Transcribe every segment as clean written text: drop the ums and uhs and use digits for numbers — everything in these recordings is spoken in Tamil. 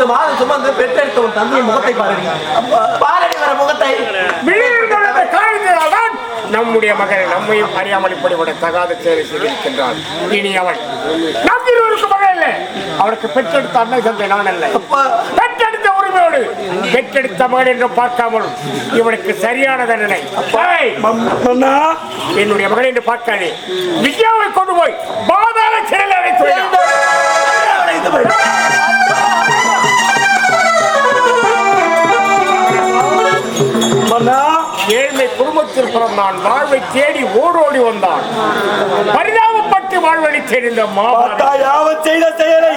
10 மாதம் சுமந்து பெற்றெடுத்த உன் தந்தையின் முகத்தை பாருங்க. பாரடி வர முகத்தை நம்முடைய மகன் நம்மையும் அறியாமல் இப்படிவிட தகாத சேவை செய்திருக்கின்றான். இனி அவன் நம் இருவருக்கு மகன் இல்லை, அவனுக்கு பெற்றெடுத்த அன்னை தந்தை நான் அல்ல. பெற்றெடுத்த உரிமையோடு பெற்றெடுத்த மகன் என்று பார்க்காமல் இவனுக்கு சரியான தண்டனை. என்னுடைய மகன் என்று பார்க்காதே, விஜயாவை கொண்டு போய் பாதாள சிறையில் அடைத்து ஏழ்மை குடும்பத்தில் பிறந்தான். வாழ்வை தேடி ஓடோடி வந்தான். பரிதாபப்பட்டு வாழ்வழி தெரிந்த செய்த செயலை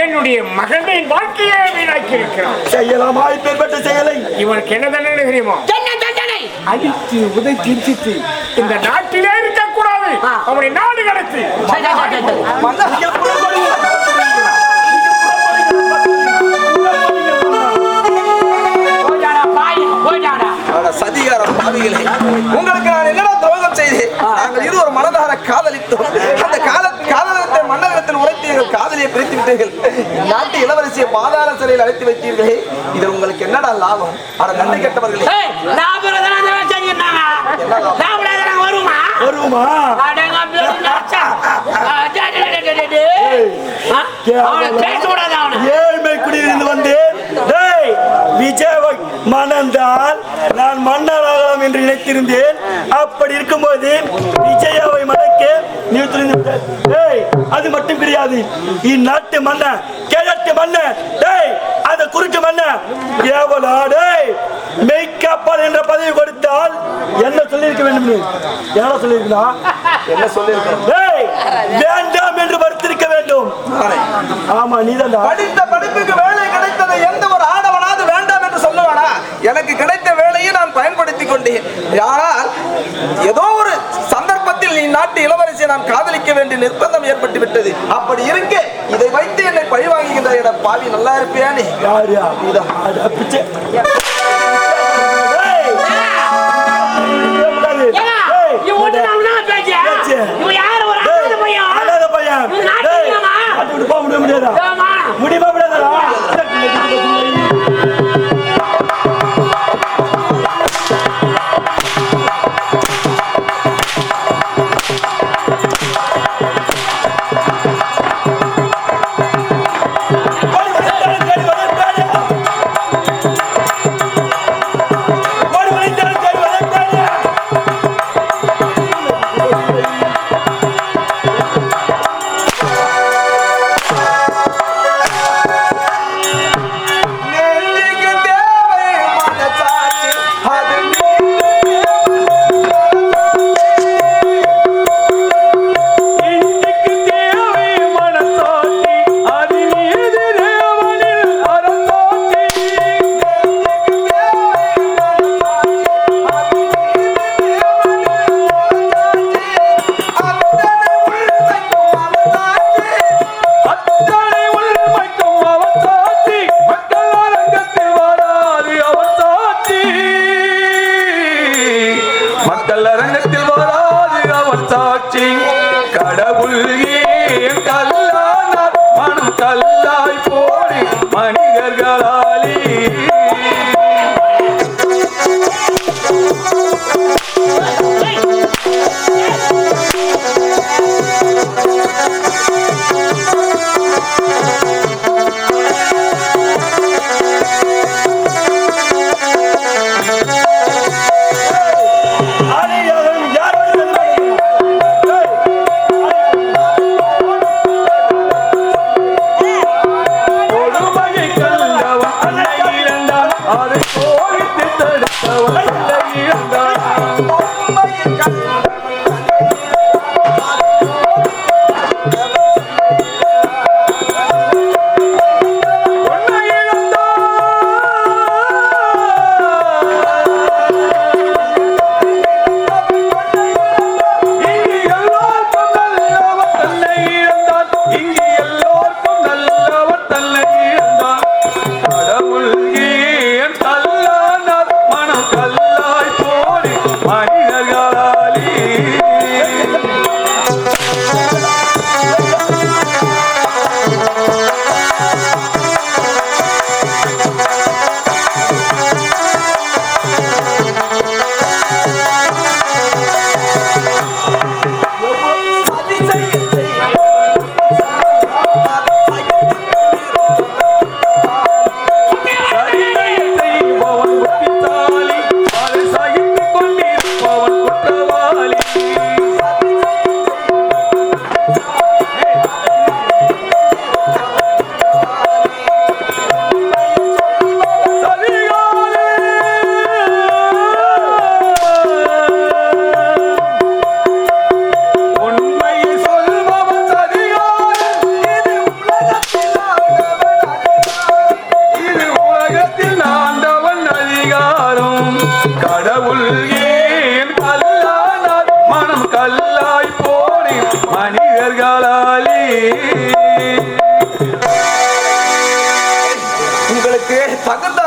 என்னுடைய மகனின் வாழ்க்கையை வீணாக்கி இருக்கிறான். செய்யலாமாய் பெறப்பட்ட செயலை இவனுக்கு என்ன தண்டனை தெரியுமா? அடித்து உதை திருச்சித்து இந்த நாட்டிலே இருக்கக்கூடாது, அவனை நாடு கடத்தி சதிகாரம் பாவிகளே, உங்களுக்கு நான் என்னடா துரோகம் செய்தேன்? நாங்கள் இருவர் மனதார காதலித்தோம். அந்த காதலத்தை மன்னரிடத்தில் உரைத்து எங்கள் காதலியை பிரித்து விட்டீர்கள். நாட்டு இளவரசியை பாதாள சிறையில் அழைத்து வைத்தீர்களே, இது உங்களுக்கு என்னடா லாபம்? ஆனா நன்றி கெட்டவர்களே. ஏழ்மை குடியிருந்து வந்தேன். விஜய் மணந்தால் நான் மன்னராகலாம் என்று நினைத்திருந்தேன். அப்படி இருக்கும்போது விஜயாவை மணக்க நீ அது மட்டும் கிடையாது. இந்நாட்டு மன்ன கிழட்டு மன்ன அந்த குறுக்கு மன்ன மெய்காப்பாளர் என்ற பதவி கொடுத்தால் என்ன சொல்லியிருக்க வேண்டும்? என்ன சொல்லியிருக்கா? என்ன சொல்லியிருக்க? வேண்டாம் என்று மறுத்திருக்க வேண்டும். ஆமா, நீதான் படித்த படிப்புக்கு வேலை கிடைத்ததை எந்த ஒரு ஆடவனாவது வேண்டாம் என்று சொல்லுவானா? எனக்கு கிடைத்த வேலையை நான் பயன்படுத்திக் கொண்டேன். ஆனால் ஏதோ ஒரு சந்தர்ப்பத்தில் நீ நாட்டு இளவரசியை நான் காதலிக்க வேண்டிய நிர்பந்தம் ஏற்பட்டு விட்டது. அப்படி இருக்க இதை வைத்து என்னை பழி வாங்குகின்ற இட பாவி நல்லா இருப்பியானே? முடியுமா? மனம் கல்லாய் போனே மனிதர்களாலே. உங்களுக்கு தகுந்த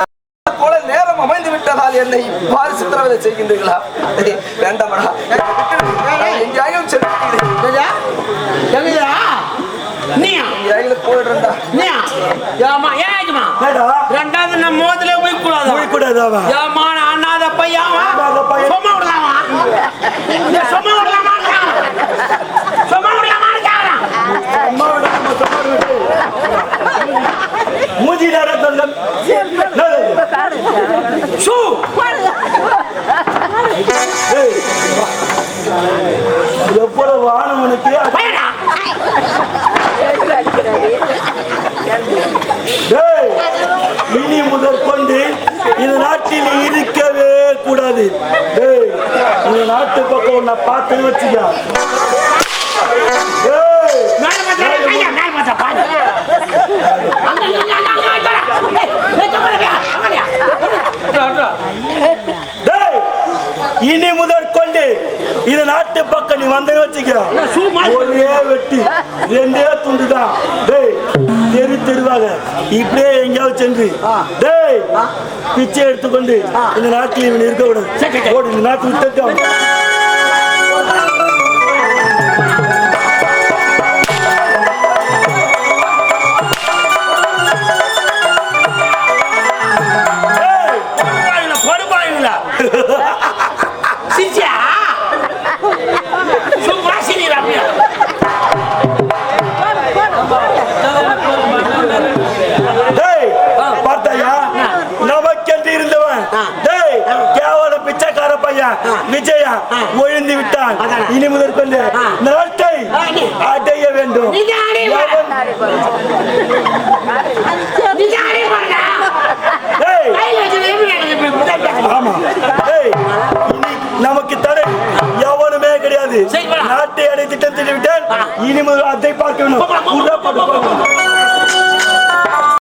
போல நேரம் அமைந்து விட்டதால் என்னை பாரி சித்திரவதை செய்கின்றீர்களா? வேண்டாமடா, எங்கேயும் போயிடுறா. ரெண்டாவது நம்ம மோதில போய் கூடாது அண்ணாத பையன் சும்மா விடலாமா சும்மா விடலாமா சும்மா விடலாமா மூஞ்சி எவ்வளவு வானவனுக்கு இனி முதற்கொண்டு இந்த நாட்டில் இருக்கவே கூடாது. இந்த நாட்டு பக்கம் உன்னை பார்த்து வச்சுக்க. இனி முதற்கொண்டு இந்த நாட்டு பக்கம் நீ வந்து வச்சுக்க. ஒரே வெட்டி 2 துண்டுதான். தெருவாக இப்படியே எங்கேயாவது சென்று பிச்சை எடுத்துக்கொண்டு இந்த நாட்டில் இவன் இருக்க கூடாது. இந்த நாட்டு விட்டு விஜயா ஒழிந்து விட்டான். இனி முதற்கொண்டு நாட்டை அடைய வேண்டும். நமக்கு தடை எவனுமே கிடையாது. நாட்டை அடை திட்டம் விட்டால் இனி முதல் அதை பார்க்கணும்.